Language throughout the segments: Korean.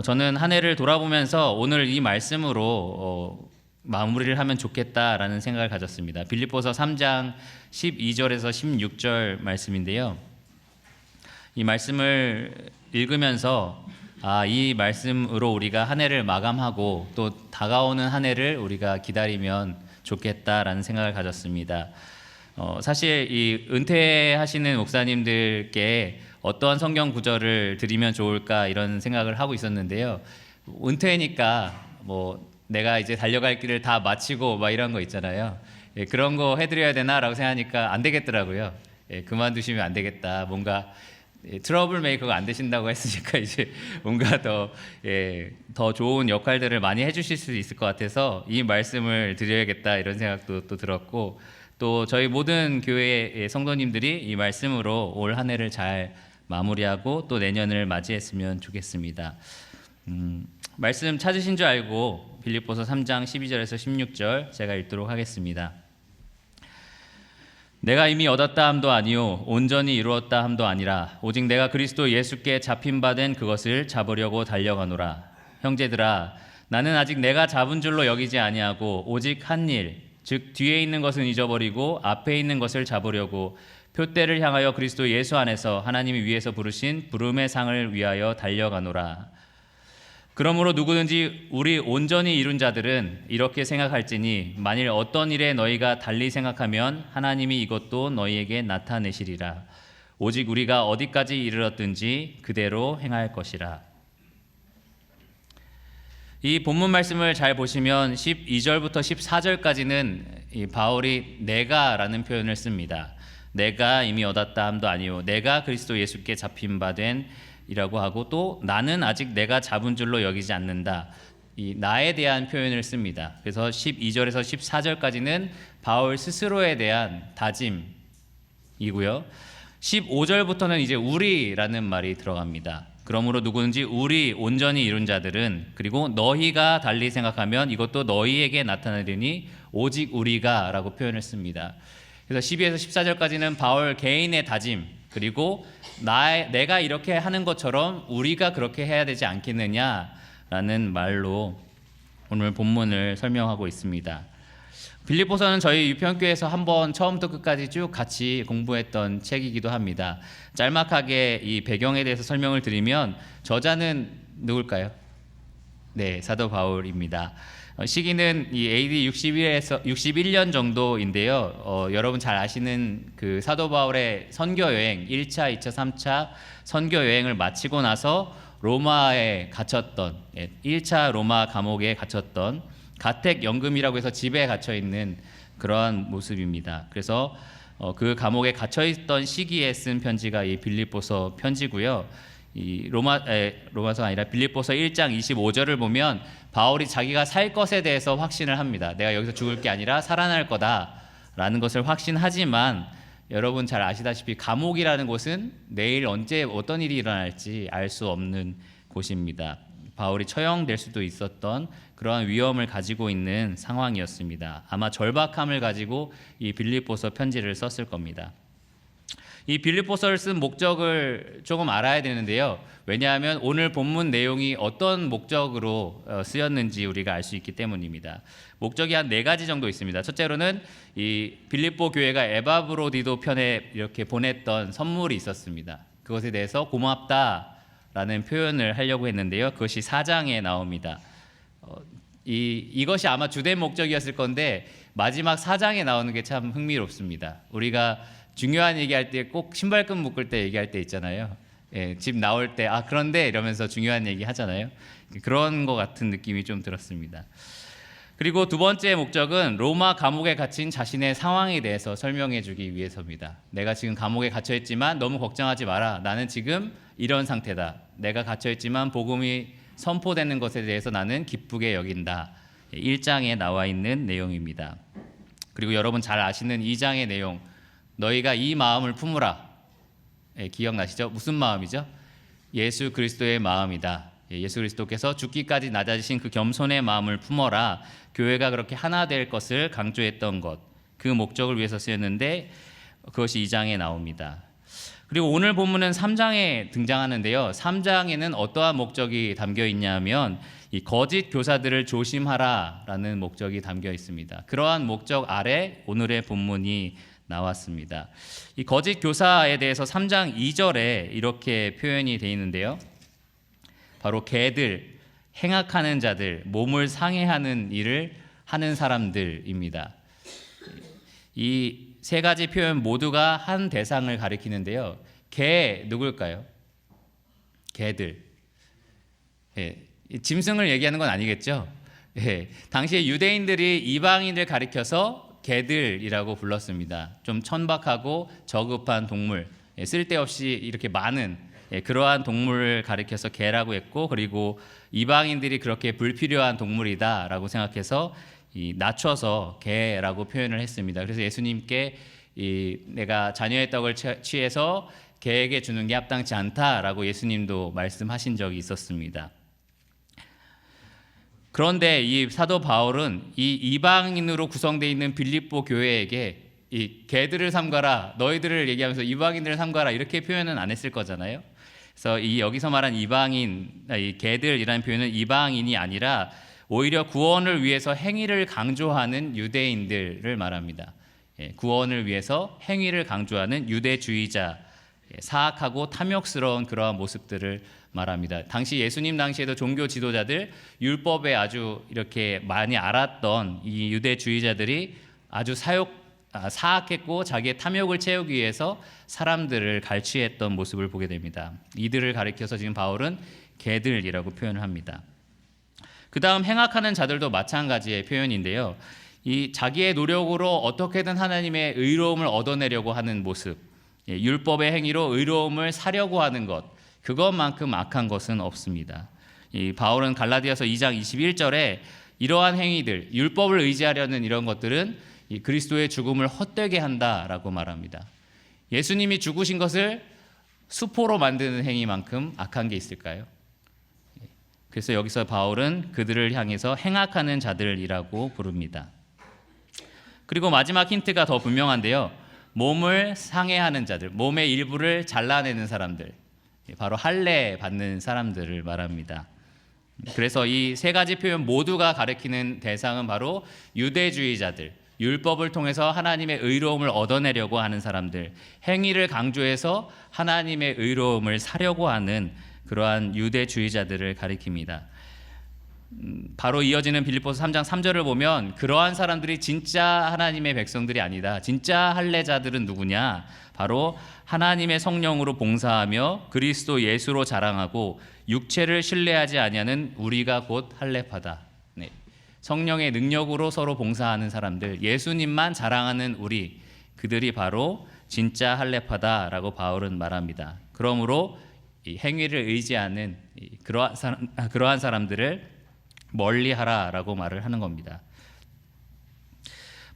저는 한 해를 돌아보면서 오늘 이 말씀으로 마무리를 하면 좋겠다라는 생각을 가졌습니다. 빌립보서 3장 12절에서 16절 말씀인데요. 이 말씀을 읽으면서 이 말씀으로 우리가 한 해를 마감하고 또 다가오는 한 해를 우리가 기다리면 좋겠다라는 생각을 가졌습니다. 사실 이 은퇴하시는 목사님들께 어떠한 성경 구절을 드리면 좋을까 이런 생각을 하고 있었는데요. 은퇴니까 내가 이제 달려갈 길을 다 마치고 막 이런 거 있잖아요. 그런 거 해드려야 되나라고 생각하니까 안 되겠더라고요. 그만두시면 안 되겠다. 뭔가 트러블 메이커가 안 되신다고 했으니까 이제 뭔가 더 좋은 역할들을 많이 해주실 수 있을 것 같아서 이 말씀을 드려야겠다 이런 생각도 또 들었고, 또 저희 모든 교회의 성도님들이 이 말씀으로 올 한 해를 잘 마무리하고 또 내년을 맞이했으면 좋겠습니다. 말씀 찾으신 줄 알고 빌립보서 3장 12절에서 16절 제가 읽도록 하겠습니다. 내가 이미 얻었다 함도 아니요 온전히 이루었다 함도 아니라 오직 내가 그리스도 예수께 잡힌 바 된 그것을 잡으려고 달려가노라. 형제들아, 나는 아직 내가 잡은 줄로 여기지 아니하고 오직 한 일, 즉 뒤에 있는 것은 잊어버리고 앞에 있는 것을 잡으려고 표대를 향하여 그리스도 예수 안에서 하나님이 위에서 부르신 부름의 상을 위하여 달려가노라. 그러므로 누구든지 우리 온전히 이룬 자들은 이렇게 생각할지니 만일 어떤 일에 너희가 달리 생각하면 하나님이 이것도 너희에게 나타내시리라. 오직 우리가 어디까지 이르렀든지 그대로 행할 것이라. 이 본문 말씀을 잘 보시면 12절부터 14절까지는 이 바울이 내가라는 표현을 씁니다. 내가 이미 얻었다 함도 아니요 내가 그리스도 예수께 잡힌 바 된 이라고 하고, 또 나는 아직 내가 잡은 줄로 여기지 않는다. 이 나에 대한 표현을 씁니다. 그래서 12절에서 14절까지는 바울 스스로에 대한 다짐이고요. 15절부터는 이제 우리라는 말이 들어갑니다. 그러므로 누구든지 우리 온전히 이룬 자들은, 그리고 너희가 달리 생각하면 이것도 너희에게 나타나리니 오직 우리가 라고 표현을 씁니다. 그래서 12에서 14절까지는 바울 개인의 다짐, 그리고 내가 이렇게 하는 것처럼 우리가 그렇게 해야 되지 않겠느냐라는 말로 오늘 본문을 설명하고 있습니다. 빌립보서는 저희 유평교회에서 한번 처음부터 끝까지 쭉 같이 공부했던 책이기도 합니다. 짤막하게 이 배경에 대해서 설명을 드리면 저자는 누굴까요? 네, 사도 바울입니다. 시기는 이 AD 61년 정도인데요. 여러분 잘 아시는 그 사도 바울의 선교 여행 1차, 2차, 3차 선교 여행을 마치고 나서 로마에 갇혔던 1차 로마 감옥에 갇혔던 가택 연금이라고 해서 집에 갇혀 있는 그러한 모습입니다. 그래서 그 감옥에 갇혀 있던 시기에 쓴 편지가 이 빌립보서 편지고요. 이 로마서가 아니라 빌립보서 1장 25절을 보면 바울이 자기가 살 것에 대해서 확신을 합니다. 내가 여기서 죽을 게 아니라 살아날 거다라는 것을 확신하지만, 여러분 잘 아시다시피 감옥이라는 곳은 내일 언제 어떤 일이 일어날지 알 수 없는 곳입니다. 바울이 처형될 수도 있었던 그러한 위험을 가지고 있는 상황이었습니다. 아마 절박함을 가지고 이 빌립보서 편지를 썼을 겁니다. 이 빌립보서를 쓴 목적을 조금 알아야 되는데요. 왜냐하면 오늘 본문 내용이 어떤 목적으로 쓰였는지 우리가 알 수 있기 때문입니다. 목적이 한 4가지 정도 있습니다. 첫째로는 이 빌립보 교회가 에바브로디도 편에 이렇게 보냈던 선물이 있었습니다. 그것에 대해서 고맙다라는 표현을 하려고 했는데요. 그것이 4장에 나옵니다. 이것이 아마 주된 목적이었을 건데 마지막 4장에 나오는 게 참 흥미롭습니다. 우리가 중요한 얘기할 때 꼭 신발끈 묶을 때 얘기할 때 있잖아요. 집 나올 때 그런데 이러면서 중요한 얘기 하잖아요. 그런 것 같은 느낌이 좀 들었습니다. 그리고 두 번째 목적은 로마 감옥에 갇힌 자신의 상황에 대해서 설명해 주기 위해서입니다. 내가 지금 감옥에 갇혀 있지만 너무 걱정하지 마라. 나는 지금 이런 상태다. 내가 갇혀 있지만 복음이 선포되는 것에 대해서 나는 기쁘게 여긴다. 1장에 나와 있는 내용입니다. 그리고 여러분 잘 아시는 2장의 내용, 너희가 이 마음을 품으라. 기억나시죠? 무슨 마음이죠? 예수 그리스도의 마음이다. 예수 그리스도께서 죽기까지 낮아지신 그 겸손의 마음을 품어라. 교회가 그렇게 하나 될 것을 강조했던 것, 그 목적을 위해서 쓰였는데 그것이 2장에 나옵니다. 그리고 오늘 본문은 3장에 등장하는데요. 3장에는 어떠한 목적이 담겨 있냐면 이 거짓 교사들을 조심하라라는 목적이 담겨 있습니다. 그러한 목적 아래 오늘의 본문이 나왔습니다. 이 거짓 교사에 대해서 3장 2절에 이렇게 표현이 되어 있는데요. 바로 개들, 행악하는 자들, 몸을 상해하는 일을 하는 사람들입니다. 이 세 가지 표현 모두가 한 대상을 가리키는데요. 개 누굴까요? 개들. 예, 짐승을 얘기하는 건 아니겠죠? 예, 당시에 유대인들이 이방인을 가리켜서 개들이라고 불렀습니다. 좀 천박하고 저급한 동물, 쓸데없이 이렇게 많은 그러한 동물을 가리켜서 개라고 했고, 그리고 이방인들이 그렇게 불필요한 동물이다라고 생각해서 낮춰서 개라고 표현을 했습니다. 그래서 예수님께 내가 자녀의 떡을 취해서 개에게 주는 게 합당치 않다라고 예수님도 말씀하신 적이 있었습니다. 그런데 이 사도 바울은 이 이방인으로 구성되어 있는 빌립보 교회에게 이 개들을 삼가라, 너희들을 얘기하면서 이방인들을 삼가라 이렇게 표현은 안 했을 거잖아요. 그래서 이 여기서 말한 이방인, 이 개들이라는 표현은 이방인이 아니라 오히려 구원을 위해서 행위를 강조하는 유대인들을 말합니다. 구원을 위해서 행위를 강조하는 유대주의자, 사악하고 탐욕스러운 그러한 모습들을 말합니다. 당시 예수님 당시에도 종교 지도자들, 율법에 아주 이렇게 많이 알았던 이 유대주의자들이 아주 사악했고 자기의 탐욕을 채우기 위해서 사람들을 갈취했던 모습을 보게 됩니다. 이들을 가리켜서 지금 바울은 개들이라고 표현을 합니다. 그 다음 행악하는 자들도 마찬가지의 표현인데요. 이 자기의 노력으로 어떻게든 하나님의 의로움을 얻어내려고 하는 모습, 율법의 행위로 의로움을 사려고 하는 것, 그것만큼 악한 것은 없습니다. 이 바울은 갈라디아서 2장 21절에 이러한 행위들, 율법을 의지하려는 이런 것들은 이 그리스도의 죽음을 헛되게 한다라고 말합니다. 예수님이 죽으신 것을 수포로 만드는 행위만큼 악한 게 있을까요? 그래서 여기서 바울은 그들을 향해서 행악하는 자들이라고 부릅니다. 그리고 마지막 힌트가 더 분명한데요. 몸을 상해하는 자들, 몸의 일부를 잘라내는 사람들, 바로 할례 받는 사람들을 말합니다. 그래서 이 세 가지 표현 모두가 가리키는 대상은 바로 유대주의자들, 율법을 통해서 하나님의 의로움을 얻어내려고 하는 사람들, 행위를 강조해서 하나님의 의로움을 사려고 하는 그러한 유대주의자들을 가리킵니다. 바로 이어지는 빌립보서 3장 3절을 보면 그러한 사람들이 진짜 하나님의 백성들이 아니다. 진짜 할례자들은 누구냐? 바로 하나님의 성령으로 봉사하며 그리스도 예수로 자랑하고 육체를 신뢰하지 아니하는 우리가 곧 할례파다. 네. 성령의 능력으로 서로 봉사하는 사람들, 예수님만 자랑하는 우리, 그들이 바로 진짜 할례파다라고 바울은 말합니다. 그러므로 이 행위를 의지하는 그러한 사람들을 멀리하라라고 말을 하는 겁니다.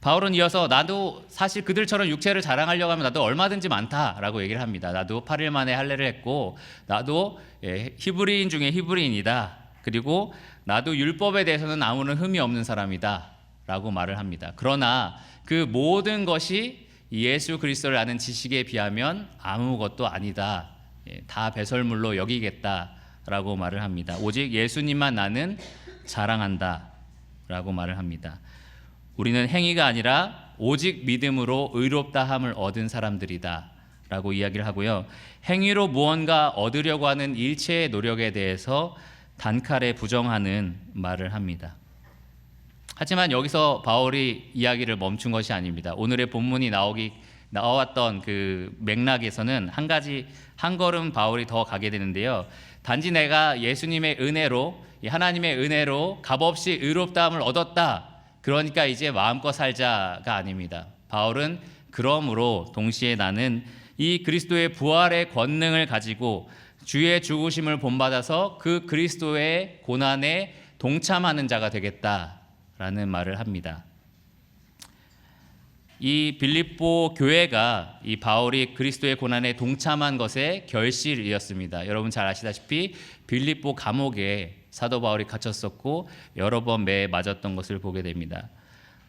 바울은 이어서 나도 사실 그들처럼 육체를 자랑하려고 하면 나도 얼마든지 많다라고 얘기를 합니다. 나도 8일 만에 할례를 했고 나도 히브리인 중에 히브리인이다. 그리고 나도 율법에 대해서는 아무런 흠이 없는 사람이다 라고 말을 합니다. 그러나 그 모든 것이 예수 그리스도를 아는 지식에 비하면 아무것도 아니다. 다 배설물로 여기겠다라고 말을 합니다. 오직 예수님만 나는 자랑한다 라고 말을 합니다. 우리는 행위가 아니라 오직 믿음으로 의롭다함을 얻은 사람들이다 라고 이야기를 하고요. 행위로 무언가 얻으려고 하는 일체의 노력에 대해서 단칼에 부정하는 말을 합니다. 하지만 여기서 바울이 이야기를 멈춘 것이 아닙니다. 오늘의 본문이 나왔던 그 맥락에서는 한 걸음 바울이 더 가게 되는데요. 단지 내가 예수님의 은혜로, 하나님의 은혜로 값없이 의롭다함을 얻었다, 그러니까 이제 마음껏 살자가 아닙니다. 바울은 그러므로 동시에 나는 이 그리스도의 부활의 권능을 가지고 주의 죽으심을 본받아서 그 그리스도의 고난에 동참하는 자가 되겠다라는 말을 합니다. 이 빌립보 교회가 이 바울이 그리스도의 고난에 동참한 것의 결실이었습니다. 여러분 잘 아시다시피 빌립보 감옥에 사도 바울이 갇혔었고 여러 번 매에 맞았던 것을 보게 됩니다.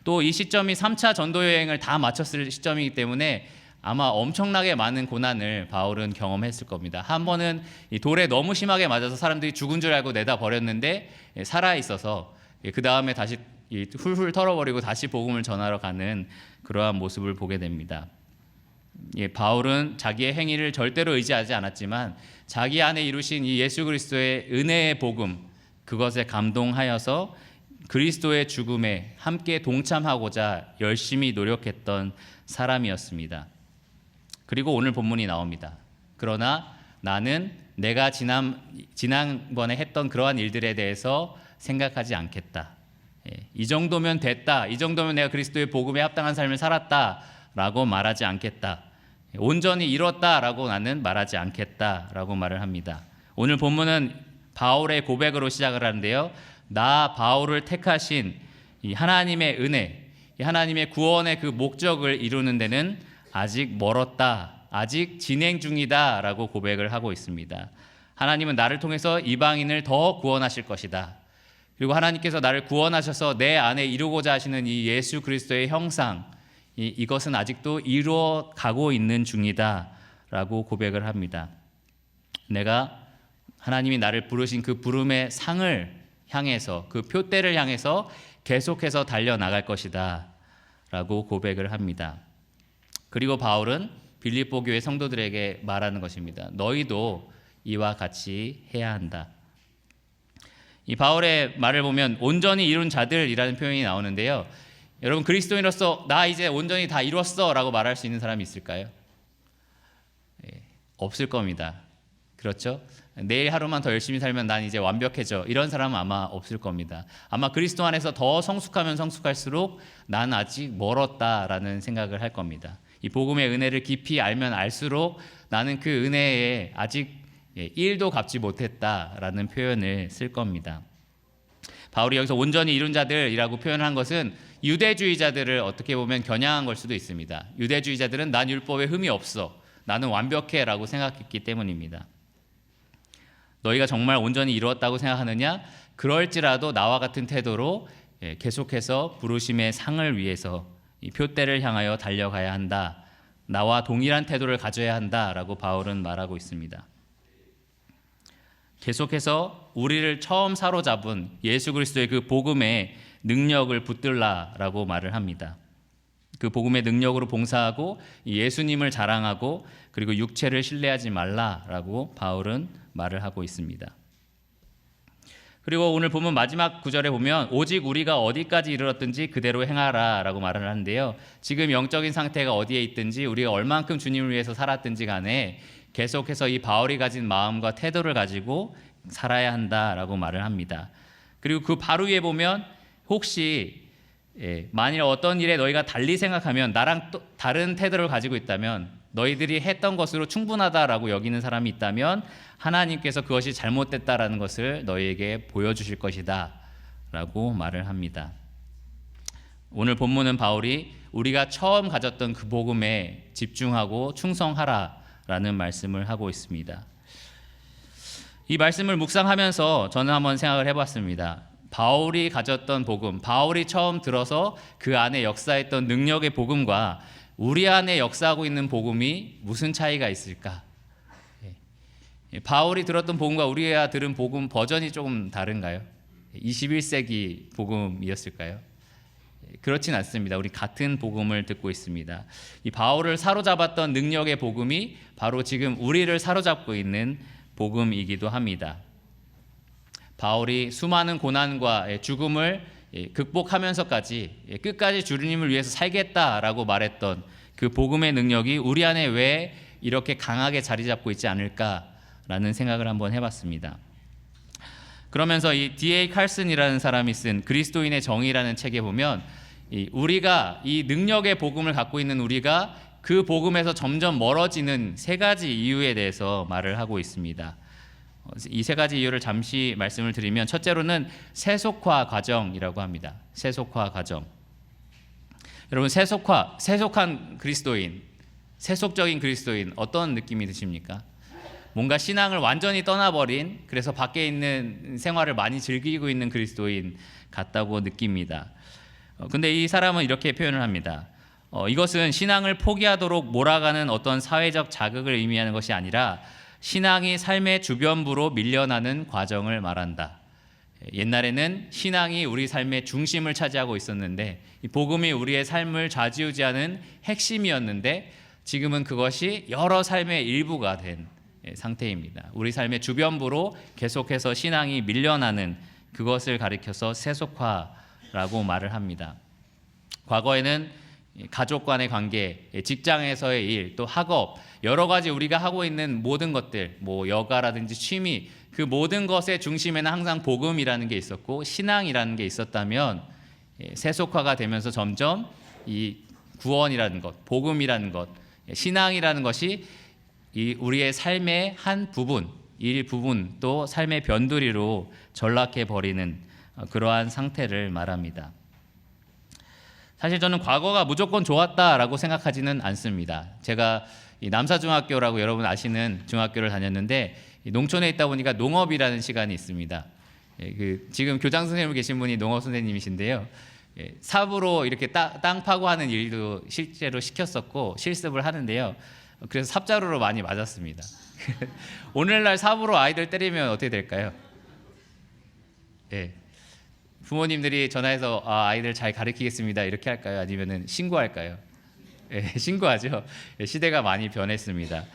또 이 시점이 3차 전도 여행을 다 마쳤을 시점이기 때문에 아마 엄청나게 많은 고난을 바울은 경험했을 겁니다. 한 번은 이 돌에 너무 심하게 맞아서 사람들이 죽은 줄 알고 내다 버렸는데 살아 있어서 그 다음에 다시 훌훌 털어버리고 다시 복음을 전하러 가는 그러한 모습을 보게 됩니다. 바울은 자기의 행위를 절대로 의지하지 않았지만 자기 안에 이루신 이 예수 그리스도의 은혜의 복음, 그것에 감동하여서 그리스도의 죽음에 함께 동참하고자 열심히 노력했던 사람이었습니다. 그리고 오늘 본문이 나옵니다. 그러나 나는 내가 지난번에 했던 그러한 일들에 대해서 생각하지 않겠다. 이 정도면 됐다. 이 정도면 내가 그리스도의 복음에 합당한 삶을 살았다라고 말하지 않겠다. 온전히 이뤘다라고 나는 말하지 않겠다라고 말을 합니다. 오늘 본문은 바울의 고백으로 시작을 하는데요. 나 바울을 택하신 이 하나님의 은혜, 이 하나님의 구원의 그 목적을 이루는 데는 아직 멀었다, 아직 진행 중이다라고 고백을 하고 있습니다. 하나님은 나를 통해서 이방인을 더 구원하실 것이다. 그리고 하나님께서 나를 구원하셔서 내 안에 이루고자 하시는 이 예수 그리스도의 형상, 이것은 아직도 이루어 가고 있는 중이다라고 고백을 합니다. 내가 하나님이 나를 부르신 그 부름의 상을 향해서, 그 표대를 향해서 계속해서 달려나갈 것이다 라고 고백을 합니다. 그리고 바울은 빌립보 교회 성도들에게 말하는 것입니다. 너희도 이와 같이 해야 한다. 이 바울의 말을 보면 온전히 이룬 자들이라는 표현이 나오는데요. 여러분, 그리스도인으로서 나 이제 온전히 다 이뤘어 라고 말할 수 있는 사람이 있을까요? 없을 겁니다. 그렇죠? 내일 하루만 더 열심히 살면 난 이제 완벽해져, 이런 사람은 아마 없을 겁니다. 아마 그리스도 안에서 더 성숙하면 성숙할수록 난 아직 멀었다라는 생각을 할 겁니다. 이 복음의 은혜를 깊이 알면 알수록 나는 그 은혜에 아직 1도 갚지 못했다라는 표현을 쓸 겁니다. 바울이 여기서 온전히 이룬 자들이라고 표현한 것은 유대주의자들을 어떻게 보면 겨냥한 걸 수도 있습니다. 유대주의자들은 난 율법에 흠이 없어, 나는 완벽해 라고 생각했기 때문입니다. 너희가 정말 온전히 이루었다고 생각하느냐? 그럴지라도 나와 같은 태도로 계속해서 부르심의 상을 위해서 이 표대를 향하여 달려가야 한다. 나와 동일한 태도를 가져야 한다라고 바울은 말하고 있습니다. 계속해서 우리를 처음 사로잡은 예수 그리스도의 그 복음의 능력을 붙들라라고 말을 합니다. 그 복음의 능력으로 봉사하고 예수님을 자랑하고 그리고 육체를 신뢰하지 말라라고 바울은 말을 하고 있습니다. 그리고 오늘 본문 마지막 구절에 보면 오직 우리가 어디까지 이르렀든지 그대로 행하라라고 말을 하는데요. 지금 영적인 상태가 어디에 있든지 우리가 얼만큼 주님을 위해서 살았든지 간에 계속해서 이 바울이 가진 마음과 태도를 가지고 살아야 한다라고 말을 합니다. 그리고 그 바로 위에 보면 혹시 만일 어떤 일에 너희가 달리 생각하면, 나랑 또 다른 태도를 가지고 있다면, 너희들이 했던 것으로 충분하다라고 여기는 사람이 있다면 하나님께서 그것이 잘못됐다라는 것을 너희에게 보여주실 것이다 라고 말을 합니다. 오늘 본문은 바울이 우리가 처음 가졌던 그 복음에 집중하고 충성하라라는 말씀을 하고 있습니다. 이 말씀을 묵상하면서 저는 한번 생각을 해봤습니다. 바울이 가졌던 복음, 바울이 처음 들어서 그 안에 역사했던 능력의 복음과 우리 안에 역사하고 있는 복음이 무슨 차이가 있을까? 바울이 들었던 복음과 우리가 들은 복음 버전이 조금 다른가요? 21세기 복음이었을까요? 그렇진 않습니다. 우리 같은 복음을 듣고 있습니다. 이 바울을 사로잡았던 능력의 복음이 바로 지금 우리를 사로잡고 있는 복음이기도 합니다. 바울이 수많은 고난과 죽음을 극복하면서까지 끝까지 주님을 위해서 살겠다라고 말했던 그 복음의 능력이 우리 안에 왜 이렇게 강하게 자리 잡고 있지 않을까라는 생각을 한번 해봤습니다. 그러면서 이 D.A. 칼슨이라는 사람이 쓴 그리스도인의 정의라는 책에 보면 우리가 이 능력의 복음을 갖고 있는 우리가 그 복음에서 점점 멀어지는 세 가지 이유에 대해서 말을 하고 있습니다. 이 세 가지 이유를 잠시 말씀을 드리면, 첫째로는 세속화 과정이라고 합니다. 세속화 과정. 여러분, 세속한 그리스도인, 세속적인 그리스도인 어떤 느낌이 드십니까? 뭔가 신앙을 완전히 떠나버린, 그래서 밖에 있는 생활을 많이 즐기고 있는 그리스도인 같다고 느낍니다. 근데 이 사람은 이렇게 표현을 합니다. 이것은 신앙을 포기하도록 몰아가는 어떤 사회적 자극을 의미하는 것이 아니라 신앙이 삶의 주변부로 밀려나는 과정을 말한다. 옛날에는 신앙이 우리 삶의 중심을 차지하고 있었는데 복음이 우리의 삶을 좌지우지하는 핵심이었는데 지금은 그것이 여러 삶의 일부가 된 상태입니다. 우리 삶의 주변부로 계속해서 신앙이 밀려나는 그것을 가리켜서 세속화라고 말을 합니다. 과거에는 가족 간의 관계, 직장에서의 일, 또 학업, 여러 가지 우리가 하고 있는 모든 것들, 뭐 여가라든지 취미, 그 모든 것의 중심에는 항상 복음이라는 게 있었고 신앙이라는 게 있었다면 세속화가 되면서 점점 이 구원이라는 것, 복음이라는 것, 신앙이라는 것이 우리의 삶의 한 부분, 일부분 또 삶의 변두리로 전락해 버리는 그러한 상태를 말합니다. 사실 저는 과거가 무조건 좋았다라고 생각하지는 않습니다. 제가 남사중학교라고 여러분 아시는 중학교를 다녔는데 농촌에 있다 보니까 농업이라는 시간이 있습니다. 지금 교장 선생님 계신 분이 농업 선생님이신데요. 삽으로 이렇게 땅 파고 하는 일도 실제로 시켰었고 실습을 하는데요. 그래서 삽자루로 많이 맞았습니다. 오늘날 삽으로 아이들 때리면 어떻게 될까요? 부모님들이 전화해서 아이들 잘 가르치겠습니다 이렇게 할까요? 아니면은 신고할까요? 신고하죠. 시대가 많이 변했습니다.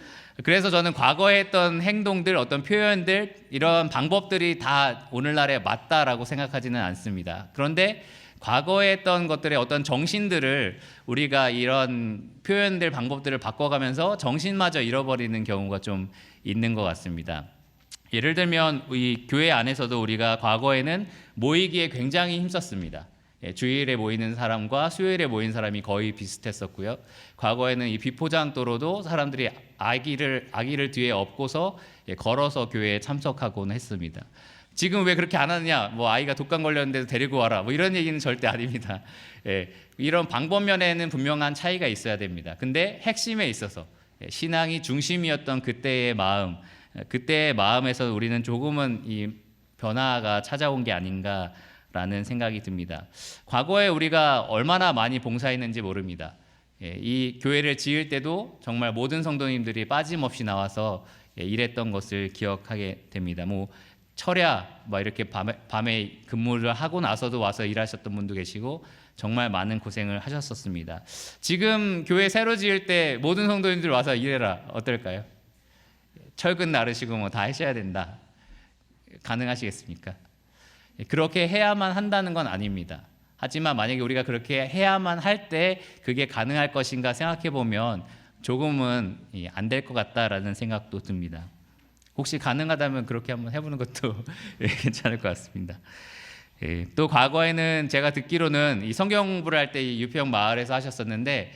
그래서 저는 과거에 했던 행동들, 어떤 표현들, 이런 방법들이 다 오늘날에 맞다라고 생각하지는 않습니다. 그런데 과거에 했던 것들의 어떤 정신들을 우리가 이런 표현들, 방법들을 바꿔가면서 정신마저 잃어버리는 경우가 좀 있는 것 같습니다. 예를 들면 이 교회 안에서도 우리가 과거에는 모이기에 굉장히 힘썼습니다. 주일에 모이는 사람과 수요일에 모이는 사람이 거의 비슷했었고요. 과거에는 이 비포장도로도 사람들이 아기를 뒤에 업고서 걸어서 교회에 참석하곤 했습니다. 지금 왜 그렇게 안 하느냐? 뭐 아이가 독감 걸렸는데도 데리고 와라. 뭐 이런 얘기는 절대 아닙니다. 이런 방법면에는 분명한 차이가 있어야 됩니다. 근데 핵심에 있어서 신앙이 중심이었던 그때의 마음에서 우리는 조금은 이 변화가 찾아온 게 아닌가라는 생각이 듭니다. 과거에 우리가 얼마나 많이 봉사했는지 모릅니다. 이 교회를 지을 때도 정말 모든 성도님들이 빠짐없이 나와서 일했던 것을 기억하게 됩니다. 뭐 철야 막 이렇게 밤에 근무를 하고 나서도 와서 일하셨던 분도 계시고 정말 많은 고생을 하셨었습니다. 지금 교회 새로 지을 때 모든 성도님들 와서 일해라 어떨까요? 철근 나르시고 뭐 다 하셔야 된다. 가능하시겠습니까? 그렇게 해야만 한다는 건 아닙니다. 하지만 만약에 우리가 그렇게 해야만 할 때 그게 가능할 것인가 생각해 보면 조금은 안 될 것 같다라는 생각도 듭니다. 혹시 가능하다면 그렇게 한번 해보는 것도 괜찮을 것 같습니다. 또 과거에는 제가 듣기로는 이 성경 공부를 할 때 유평 마을에서 하셨었는데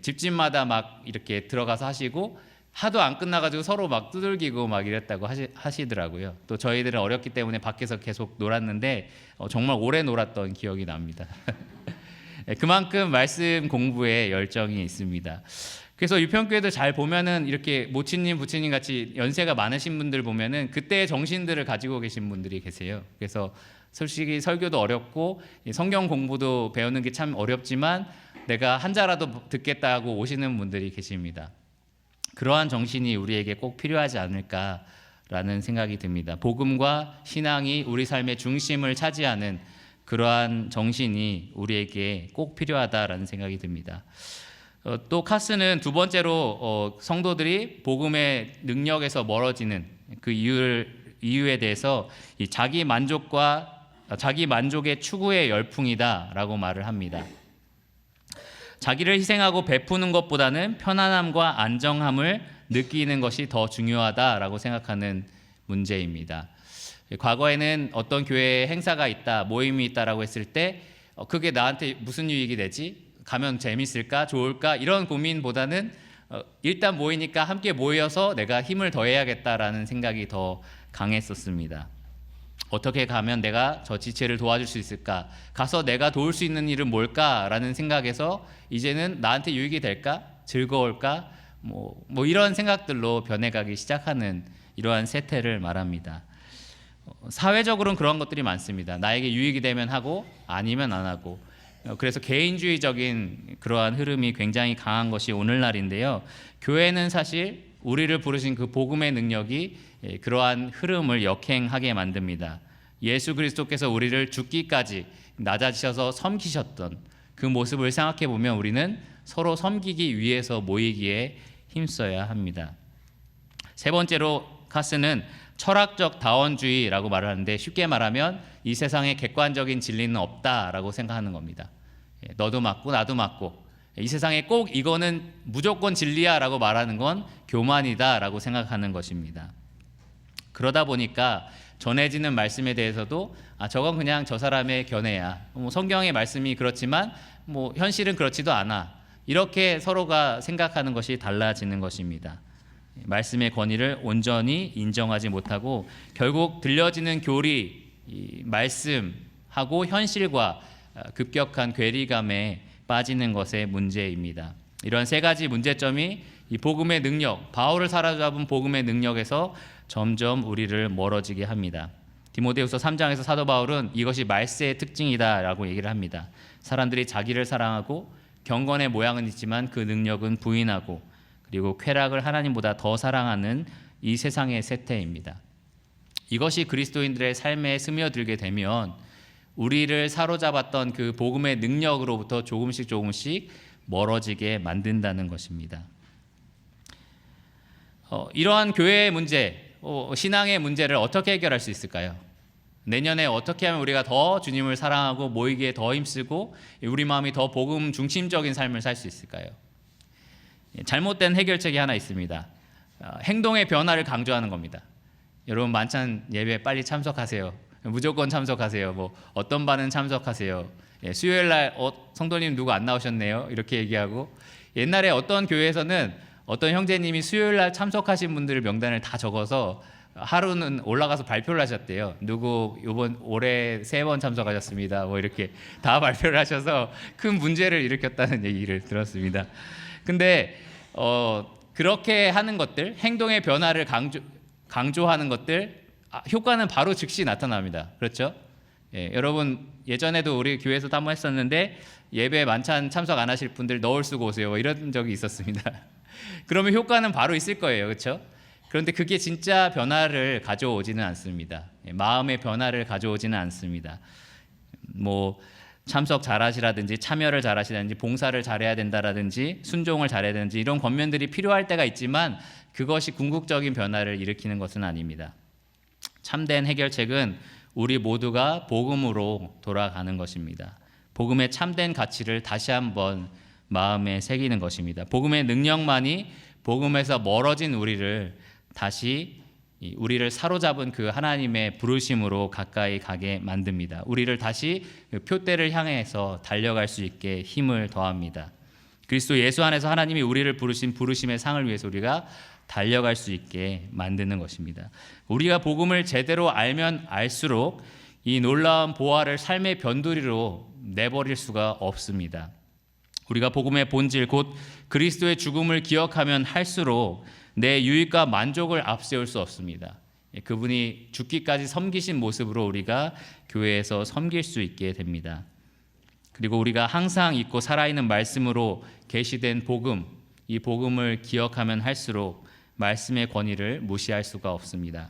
집집마다 막 이렇게 들어가서 하시고 하도 안 끝나가지고 서로 막 두들기고 막 이랬다고 하시더라고요. 또 저희들은 어렸기 때문에 밖에서 계속 놀았는데 정말 오래 놀았던 기억이 납니다. 그만큼 말씀 공부에 열정이 있습니다. 그래서 유평교회도 잘 보면은 이렇게 모치님, 부치님 같이 연세가 많으신 분들 보면은 그때의 정신들을 가지고 계신 분들이 계세요. 그래서 솔직히 설교도 어렵고 성경 공부도 배우는 게 참 어렵지만 내가 한 자라도 듣겠다고 오시는 분들이 계십니다. 그러한 정신이 우리에게 꼭 필요하지 않을까라는 생각이 듭니다. 복음과 신앙이 우리 삶의 중심을 차지하는 그러한 정신이 우리에게 꼭 필요하다라는 생각이 듭니다. 또 카스는 두 번째로 성도들이 복음의 능력에서 멀어지는 그 이유에 대해서 이 자기 만족의 추구의 열풍이다라고 말을 합니다. 자기를 희생하고 베푸는 것보다는 편안함과 안정함을 느끼는 것이 더 중요하다라고 생각하는 문제입니다. 과거에는 어떤 교회에 행사가 있다, 모임이 있다라고 했을 때 그게 나한테 무슨 유익이 되지? 가면 재밌을까? 좋을까? 이런 고민보다는 일단 모이니까 함께 모여서 내가 힘을 더해야겠다라는 생각이 더 강했었습니다. 어떻게 가면 내가 저 지체를 도와줄 수 있을까? 가서 내가 도울 수 있는 일은 뭘까라는 생각에서 이제는 나한테 유익이 될까? 즐거울까? 뭐 이런 생각들로 변해가기 시작하는 이러한 세태를 말합니다. 사회적으로는 그런 것들이 많습니다. 나에게 유익이 되면 하고 아니면 안 하고 그래서 개인주의적인 그러한 흐름이 굉장히 강한 것이 오늘날인데요. 교회는 사실 우리를 부르신 그 복음의 능력이 그러한 흐름을 역행하게 만듭니다. 예수 그리스도께서 우리를 죽기까지 낮아지셔서 섬기셨던 그 모습을 생각해 보면 우리는 서로 섬기기 위해서 모이기에 힘써야 합니다. 세 번째로 카스는 철학적 다원주의라고 말을 하는데, 쉽게 말하면 이 세상에 객관적인 진리는 없다라고 생각하는 겁니다. 너도 맞고 나도 맞고, 이 세상에 꼭 이거는 무조건 진리야라고 말하는 건 교만이다라고 생각하는 것입니다. 그러다 보니까 전해지는 말씀에 대해서도 저건 그냥 저 사람의 견해야, 성경의 말씀이 그렇지만 현실은 그렇지도 않아, 이렇게 서로가 생각하는 것이 달라지는 것입니다. 말씀의 권위를 온전히 인정하지 못하고 결국 들려지는 교리, 말씀하고 현실과 급격한 괴리감에 빠지는 것의 문제입니다. 이런 세 가지 문제점이 이 복음의 능력, 바울을 사로잡은 복음의 능력에서 점점 우리를 멀어지게 합니다. 디모데후서 3장에서 사도 바울은 이것이 말세의 특징이다라고 얘기를 합니다. 사람들이 자기를 사랑하고 경건의 모양은 있지만 그 능력은 부인하고, 그리고 쾌락을 하나님보다 더 사랑하는 이 세상의 세태입니다. 이것이 그리스도인들의 삶에 스며들게 되면 우리를 사로잡았던 그 복음의 능력으로부터 조금씩 멀어지게 만든다는 것입니다. 이러한 교회의 문제, 신앙의 문제를 어떻게 해결할 수 있을까요? 내년에 어떻게 하면 우리가 더 주님을 사랑하고 모이기에 더 힘쓰고 우리 마음이 더 복음 중심적인 삶을 살 수 있을까요? 잘못된 해결책이 하나 있습니다. 행동의 변화를 강조하는 겁니다. 여러분, 만찬 예배 빨리 참석하세요. 무조건 참석하세요. 어떤 반은 참석하세요. 수요일날 성도님 누구 안 나오셨네요, 이렇게 얘기하고, 옛날에 어떤 교회에서는 어떤 형제님이 수요일날 참석하신 분들 명단을 다 적어서 하루는 올라가서 발표를 하셨대요. 누구 올해 3번 참석하셨습니다, 이렇게 다 발표를 하셔서 큰 문제를 일으켰다는 얘기를 들었습니다. 근데 그렇게 하는 것들, 행동의 변화를 강조하는 것들, 효과는 바로 즉시 나타납니다. 그렇죠? 여러분, 예전에도 우리 교회에서도 한번 했었는데 예배 만찬 참석 안 하실 분들 너울 쓰고 오세요, 이런 적이 있었습니다. 그러면 효과는 바로 있을 거예요. 그렇죠? 그런데 그게 진짜 변화를 가져오지는 않습니다. 마음의 변화를 가져오지는 않습니다. 참석 잘하시라든지 참여를 잘하시라든지 봉사를 잘해야 된다라든지 순종을 잘해야 되는지 이런 권면들이 필요할 때가 있지만 그것이 궁극적인 변화를 일으키는 것은 아닙니다. 참된 해결책은 우리 모두가 복음으로 돌아가는 것입니다. 복음의 참된 가치를 다시 한번 마음에 새기는 것입니다. 복음의 능력만이 복음에서 멀어진 우리를 다시 우리를 사로잡은 그 하나님의 부르심으로 가까이 가게 만듭니다. 우리를 다시 표대를 향해서 달려갈 수 있게 힘을 더합니다. 그리스도 예수 안에서 하나님이 우리를 부르신 부르심의 상을 위해서 우리가 달려갈 수 있게 만드는 것입니다. 우리가 복음을 제대로 알면 알수록 이 놀라운 보화를 삶의 변두리로 내버릴 수가 없습니다. 우리가 복음의 본질 곧 그리스도의 죽음을 기억하면 할수록 내 유익과 만족을 앞세울 수 없습니다. 그분이 죽기까지 섬기신 모습으로 우리가 교회에서 섬길 수 있게 됩니다. 그리고 우리가 항상 있고 살아있는 말씀으로 계시된 복음, 이 복음을 기억하면 할수록 말씀의 권위를 무시할 수가 없습니다.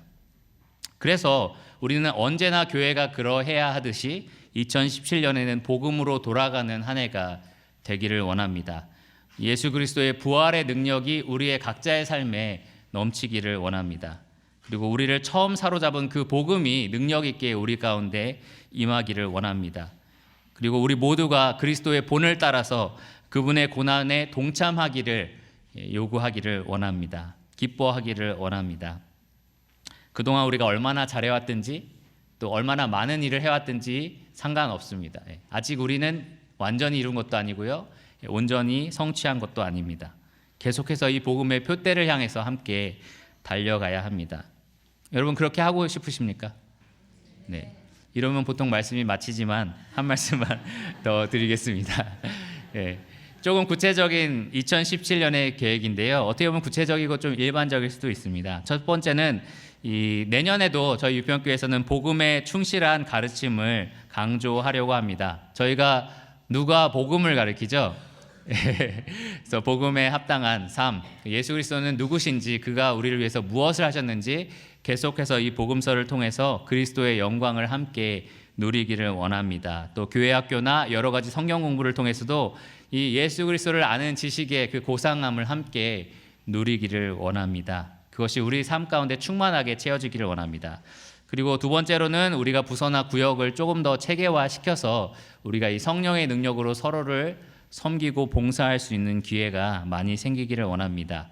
그래서 우리는 언제나 교회가 그러해야 하듯이 2017년에는 복음으로 돌아가는 한 해가 되기를 원합니다. 예수 그리스도의 부활의 능력이 우리의 각자의 삶에 넘치기를 원합니다. 그리고 우리를 처음 사로잡은 그 복음이 능력 있게 우리 가운데 임하기를 원합니다. 그리고 우리 모두가 그리스도의 본을 따라서 그분의 고난에 동참하기를 요구하기를 원합니다. 기뻐하기를 원합니다. 그동안 우리가 얼마나 잘해왔든지 또 얼마나 많은 일을 해왔든지 상관없습니다. 아직 우리는 완전히 이룬 것도 아니고요, 온전히 성취한 것도 아닙니다. 계속해서 이 복음의 표대를 향해서 함께 달려가야 합니다. 여러분, 그렇게 하고 싶으십니까? 네. 이러면 보통 말씀이 마치지만 한 말씀만 더 드리겠습니다. 네. 조금 구체적인 2017년의 계획인데요. 어떻게 보면 구체적이고 좀 일반적일 수도 있습니다. 첫 번째는 이 내년에도 저희 유평교회에서는 복음에 충실한 가르침을 강조하려고 합니다. 저희가 누가 복음을 가리키죠? 그래서 복음에 합당한 삶, 예수 그리스도는 누구신지, 그가 우리를 위해서 무엇을 하셨는지 계속해서 이 복음서를 통해서 그리스도의 영광을 함께 누리기를 원합니다. 또 교회 학교나 여러 가지 성경 공부를 통해서도 이 예수 그리스도를 아는 지식의 그 고상함을 함께 누리기를 원합니다. 그것이 우리 삶 가운데 충만하게 채워지기를 원합니다. 그리고 두 번째로는 우리가 부서나 구역을 조금 더 체계화시켜서 우리가 이 성령의 능력으로 서로를 섬기고 봉사할 수 있는 기회가 많이 생기기를 원합니다.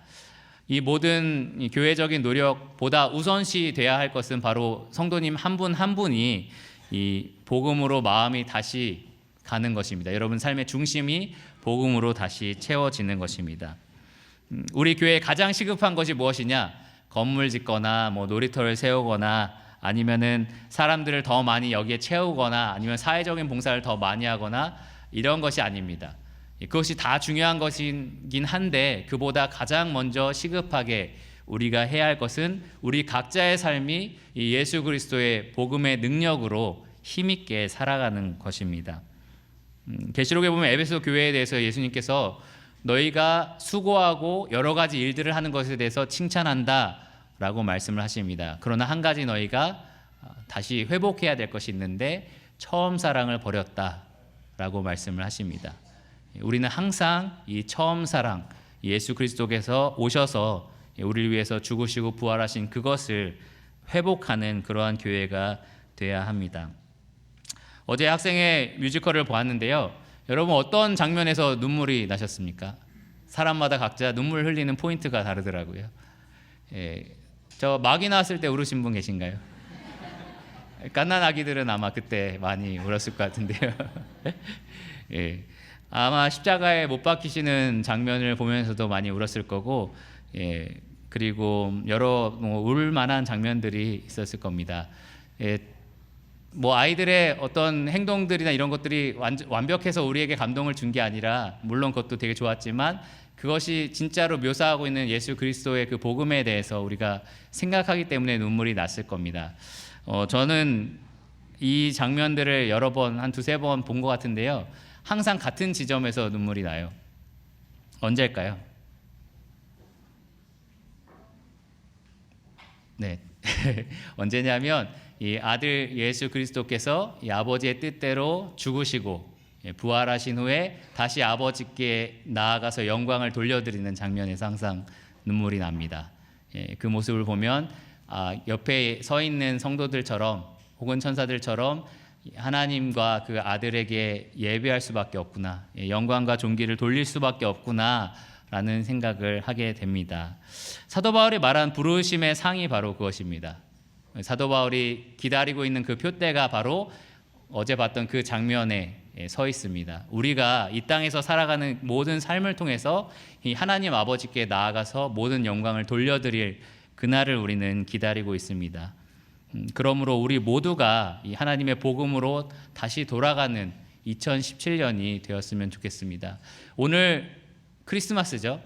이 모든 이 교회적인 노력보다 우선시 돼야 할 것은 바로 성도님 한 분 한 분이 이 복음으로 마음이 다시 가는 것입니다. 여러분 삶의 중심이 복음으로 다시 채워지는 것입니다. 우리 교회에 가장 시급한 것이 무엇이냐? 건물 짓거나 뭐 놀이터를 세우거나 아니면은 사람들을 더 많이 여기에 채우거나 아니면 사회적인 봉사를 더 많이 하거나 이런 것이 아닙니다. 그것이 다 중요한 것이긴 한데 그보다 가장 먼저 시급하게 우리가 해야 할 것은 우리 각자의 삶이 이 예수 그리스도의 복음의 능력으로 힘있게 살아가는 것입니다. 계시록에 보면 에베소 교회에 대해서 예수님께서 너희가 수고하고 여러 가지 일들을 하는 것에 대해서 칭찬한다 라고 말씀을 하십니다. 그러나 한 가지 너희가 다시 회복해야 될 것이 있는데 처음 사랑을 버렸다 라고 말씀을 하십니다. 우리는 항상 이 처음 사랑, 예수 그리스도께서 오셔서 우리를 위해서 죽으시고 부활하신 그것을 회복하는 그러한 교회가 돼야 합니다. 어제 학생의 뮤지컬을 보았는데요. 여러분 어떤 장면에서 눈물이 나셨습니까? 사람마다 각자 눈물 흘리는 포인트가 다르더라고요. 저 마귀 나왔을 때 울으신 분 계신가요? 갓난 아기들은 아마 그때 많이 울었을 것 같은데요. 예, 아마 십자가에 못 박히시는 장면을 보면서도 많이 울었을 거고, 그리고 여러 울만한 장면들이 있었을 겁니다. 뭐 아이들의 어떤 행동들이나 이런 것들이 완벽해서 우리에게 감동을 준 게 아니라 물론 그것도 되게 좋았지만 그것이 진짜로 묘사하고 있는 예수 그리스도의 그 복음에 대해서 우리가 생각하기 때문에 눈물이 났을 겁니다. 저는 이 장면들을 여러 번, 한 두세 번 본 것 같은데요. 항상 같은 지점에서 눈물이 나요. 언제일까요? 네. 언제냐면 이 아들 예수 그리스도께서 이 아버지의 뜻대로 죽으시고 부활하신 후에 다시 아버지께 나아가서 영광을 돌려드리는 장면에서 항상 눈물이 납니다. 그 모습을 보면 옆에 서 있는 성도들처럼 혹은 천사들처럼 하나님과 그 아들에게 예배할 수밖에 없구나, 영광과 존귀를 돌릴 수밖에 없구나 라는 생각을 하게 됩니다. 사도 바울이 말한 부르심의 상이 바로 그것입니다. 사도 바울이 기다리고 있는 그 표대가 바로 어제 봤던 그 장면에 서 있습니다. 우리가 이 땅에서 살아가는 모든 삶을 통해서 이 하나님 아버지께 나아가서 모든 영광을 돌려드릴 그날을 우리는 기다리고 있습니다. 그러므로 우리 모두가 이 하나님의 복음으로 다시 돌아가는 2017년이 되었으면 좋겠습니다. 오늘 크리스마스죠.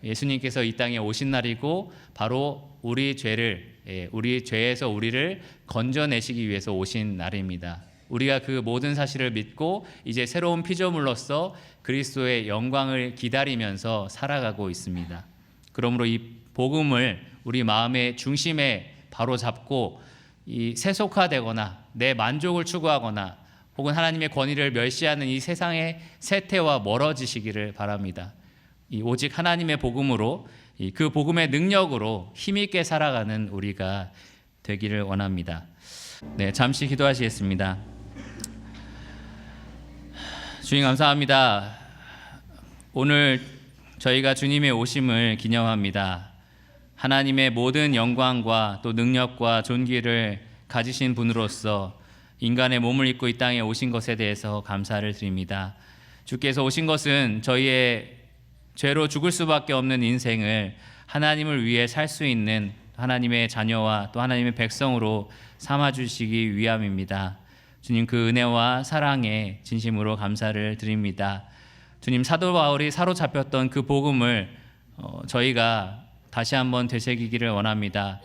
예수님께서 이 땅에 오신 날이고 바로 우리 죄에서 우리를 건져내시기 위해서 오신 날입니다. 우리가 그 모든 사실을 믿고 이제 새로운 피조물로서 그리스도의 영광을 기다리면서 살아가고 있습니다. 그러므로 이 복음을 우리 마음의 중심에 바로 잡고 이 세속화되거나 내 만족을 추구하거나 혹은 하나님의 권위를 멸시하는 이 세상의 세태와 멀어지시기를 바랍니다. 오직 하나님의 복음으로, 그 복음의 능력으로 힘있게 살아가는 우리가 되기를 원합니다. 네, 잠시 기도하시겠습니다. 주님 감사합니다. 오늘 저희가 주님의 오심을 기념합니다. 하나님의 모든 영광과 또 능력과 존귀를 가지신 분으로서 인간의 몸을 입고 이 땅에 오신 것에 대해서 감사를 드립니다. 주께서 오신 것은 저희의 죄로 죽을 수밖에 없는 인생을 하나님을 위해 살 수 있는 하나님의 자녀와 또 하나님의 백성으로 삼아주시기 위함입니다. 주님, 그 은혜와 사랑에 진심으로 감사를 드립니다. 주님, 사도 바울이 사로잡혔던 그 복음을 저희가 다시 한번 되새기기를 원합니다.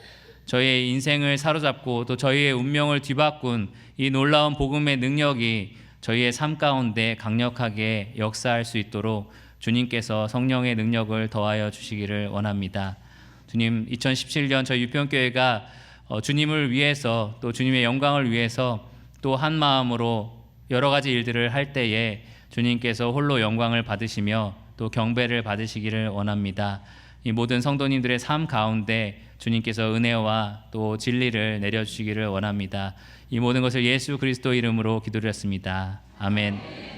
저희의 인생을 사로잡고 또 저희의 운명을 뒤바꾼 이 놀라운 복음의 능력이 저희의 삶 가운데 강력하게 역사할 수 있도록 주님께서 성령의 능력을 더하여 주시기를 원합니다. 주님, 2017년 저희 유평교회가 주님을 위해서 또 주님의 영광을 위해서 또 한 마음으로 여러 가지 일들을 할 때에 주님께서 홀로 영광을 받으시며 또 경배를 받으시기를 원합니다. 이 모든 성도님들의 삶 가운데 주님께서 은혜와 또 진리를 내려주시기를 원합니다. 이 모든 것을 예수 그리스도 이름으로 기도드렸습니다. 아멘.